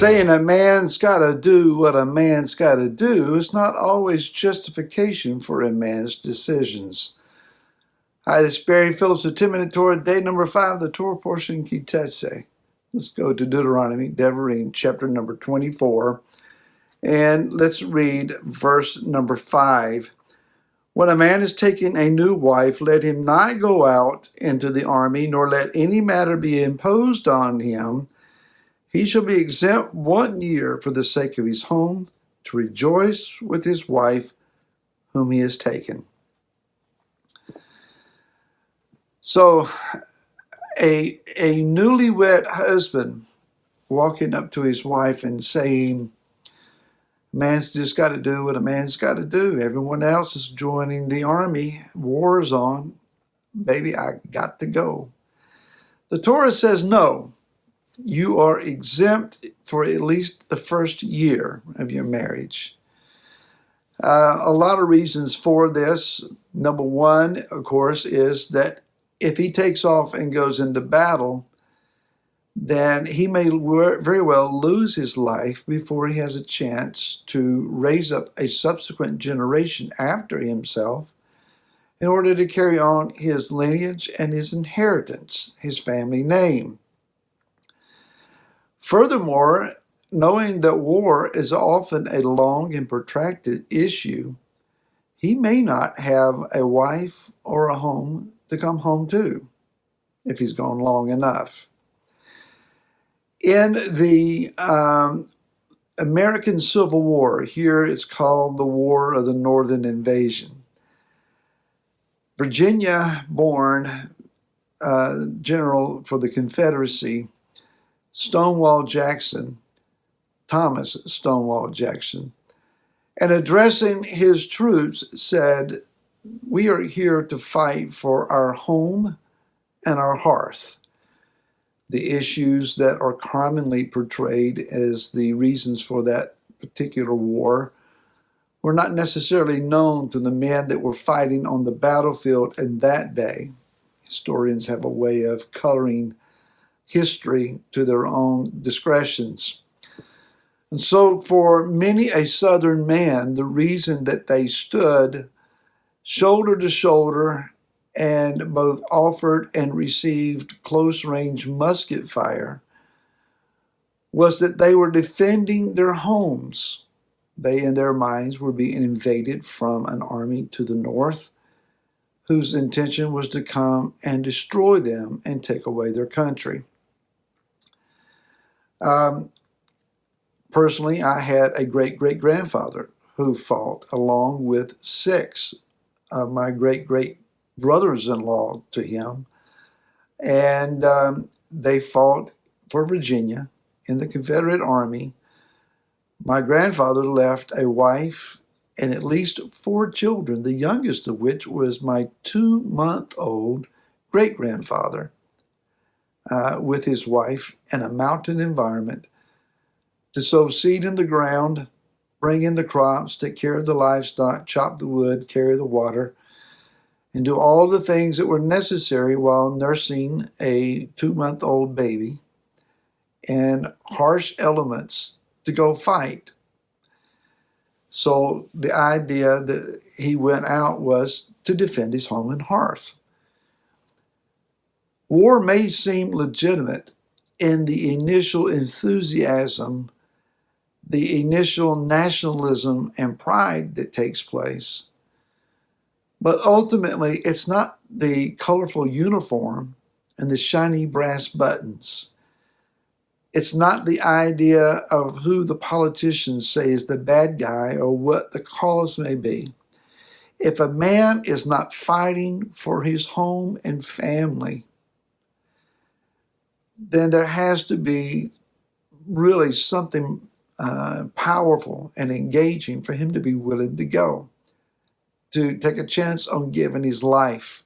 saying a man's got to do what a man's got to do is not always justification for a man's decisions. Hi, this is Barry Phillips with 10-Minute Torah, day number 5, the Torah portion, Teitze. Let's go to Deuteronomy, Devarim, chapter number 24, and let's read verse number 5. When a man is taking a new wife, let him not go out into the army, nor let any matter be imposed on him. He shall be exempt 1 year for the sake of his home, to rejoice with his wife whom he has taken. So, a newlywed husband walking up to his wife and saying, man's just got to do what a man's got to do. Everyone else is joining the army. War is on. Baby, I got to go. The Torah says no. You are exempt for at least the first year of your marriage. A lot of reasons for this. Number one, of course, is that if he takes off and goes into battle, then he may very well lose his life before he has a chance to raise up a subsequent generation after himself in order to carry on his lineage and his inheritance, his family name. Furthermore, knowing that war is often a long and protracted issue, he may not have a wife or a home to come home to if he's gone long enough. In the American Civil War, here it's called the War of the Northern Invasion, Virginia-born general for the Confederacy, Stonewall Jackson, Thomas Stonewall Jackson, and addressing his troops said, "We are here to fight for our home and our hearth." The issues that are commonly portrayed as the reasons for that particular war were not necessarily known to the men that were fighting on the battlefield in that day. Historians have a way of coloring history to their own discretions. And so for many a Southern man, the reason that they stood shoulder to shoulder and both offered and received close-range musket fire was that they were defending their homes. They, in their minds, were being invaded from an army to the north whose intention was to come and destroy them and take away their country. Personally, I had a great-great-grandfather who fought along with 6 of my great-great brothers-in-law to him, and they fought for Virginia in the Confederate Army. My grandfather left a wife and at least 4 children, the youngest of which was my 2-month-old great-grandfather, with his wife in a mountain environment to sow seed in the ground, bring in the crops, take care of the livestock, chop the wood, carry the water, and do all the things that were necessary while nursing a 2-month-old baby and harsh elements to go fight. So the idea that he went out was to defend his home and hearth. War may seem legitimate in the initial enthusiasm, the initial nationalism and pride that takes place. But ultimately, it's not the colorful uniform and the shiny brass buttons. It's not the idea of who the politicians say is the bad guy or what the cause may be. If a man is not fighting for his home and family, then there has to be really something powerful and engaging for him to be willing to go, to take a chance on giving his life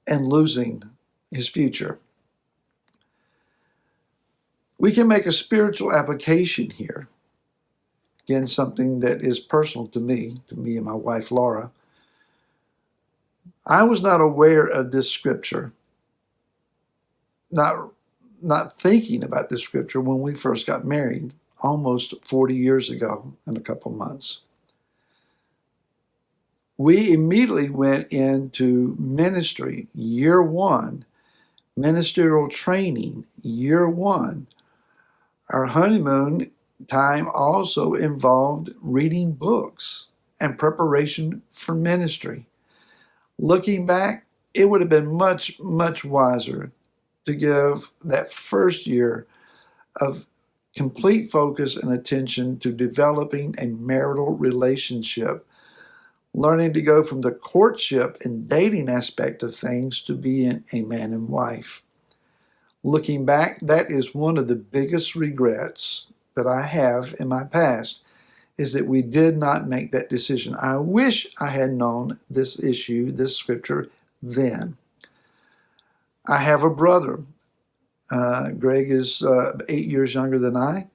and losing his future. We can make a spiritual application here. Again, something that is personal to me and my wife, Laura. I was not aware of this scripture, not not thinking about this scripture when we first got married almost 40 years ago in a couple months. We immediately went into ministry year one, ministerial training year one. Our honeymoon time also involved reading books and preparation for ministry. Looking back, it would have been much, much wiser to give that first year of complete focus and attention to developing a marital relationship, learning to go from the courtship and dating aspect of things to being a man and wife. Looking back, that is one of the biggest regrets that I have in my past, is that we did not make that decision. I wish I had known this issue, this scripture, then. I have a brother. Greg is 8 years younger than I.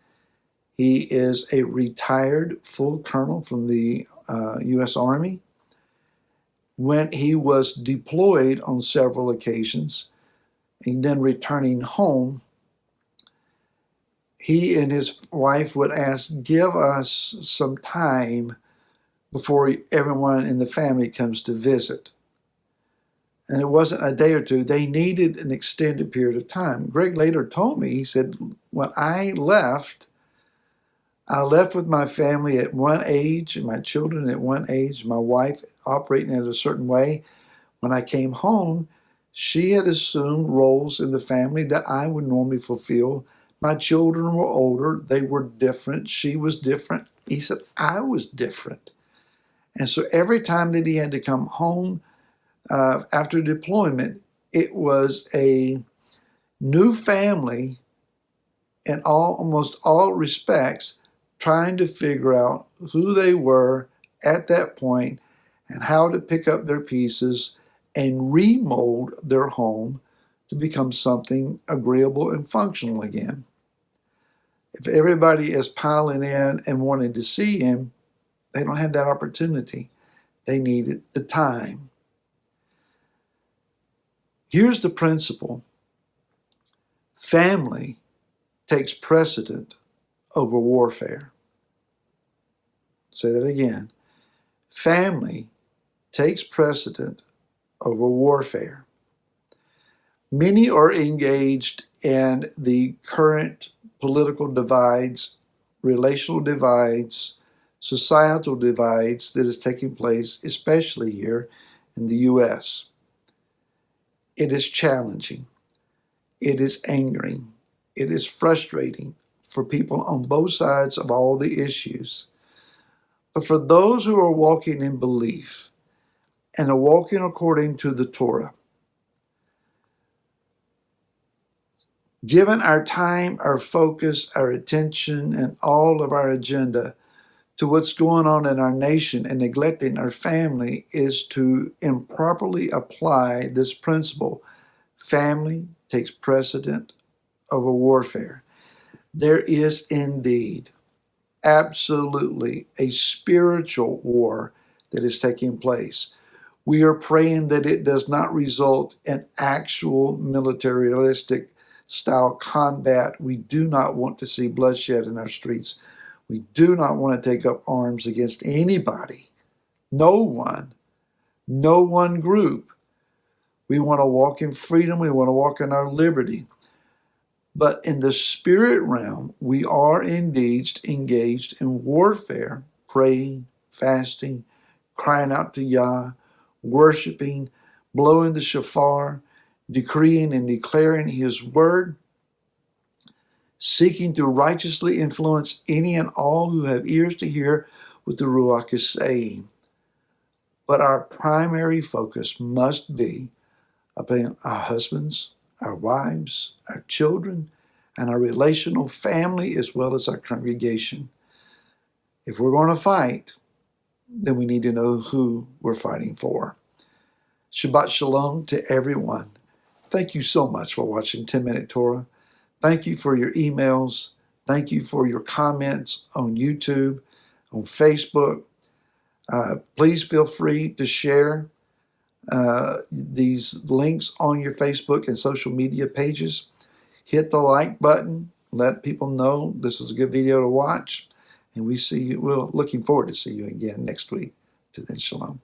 He is a retired full colonel from the U.S. Army. When he was deployed on several occasions and then returning home, he and his wife would ask, give us some time before everyone in the family comes to visit. And it wasn't a day or two. They needed an extended period of time. Greg later told me, he said, when I left with my family at one age, and my children at one age, my wife operating in a certain way. When I came home, she had assumed roles in the family that I would normally fulfill. My children were older. They were different. She was different. He said, I was different. And so every time that he had to come home after deployment, it was a new family in almost all respects, trying to figure out who they were at that point and how to pick up their pieces and remold their home to become something agreeable and functional again. If everybody is piling in and wanting to see him, they don't have that opportunity. They needed the time. Here's the principle. Family takes precedent over warfare. Say that again. Family takes precedent over warfare. Many are engaged in the current political divides, relational divides, societal divides that is taking place, especially here in the U.S. It is challenging. It is angering. It is frustrating for people on both sides of all the issues. But for those who are walking in belief and are walking according to the Torah, given our time, our focus, our attention, and all of our agenda to what's going on in our nation and neglecting our family is to improperly apply this principle. Family takes precedent over warfare. There is indeed, absolutely, a spiritual war that is taking place. We are praying that it does not result in actual militaristic style combat. We do not want to see bloodshed in our streets. We do not want to take up arms against anybody, no one group. We want to walk in freedom. We want to walk in our liberty. But in the spirit realm, we are indeed engaged in warfare, praying, fasting, crying out to Yah, worshiping, blowing the shofar, decreeing and declaring His word, seeking to righteously influence any and all who have ears to hear what the Ruach is saying. But our primary focus must be upon our husbands, our wives, our children, and our relational family as well as our congregation. If we're going to fight, then we need to know who we're fighting for. Shabbat Shalom to everyone. Thank you so much for watching 10 Minute Torah. Thank you for your emails. Thank you for your comments on YouTube, on Facebook. Please feel free to share these links on your Facebook and social media pages. hit the like button. Let people know this was a good video to watch. And we're looking forward to see you again next week. To then, shalom.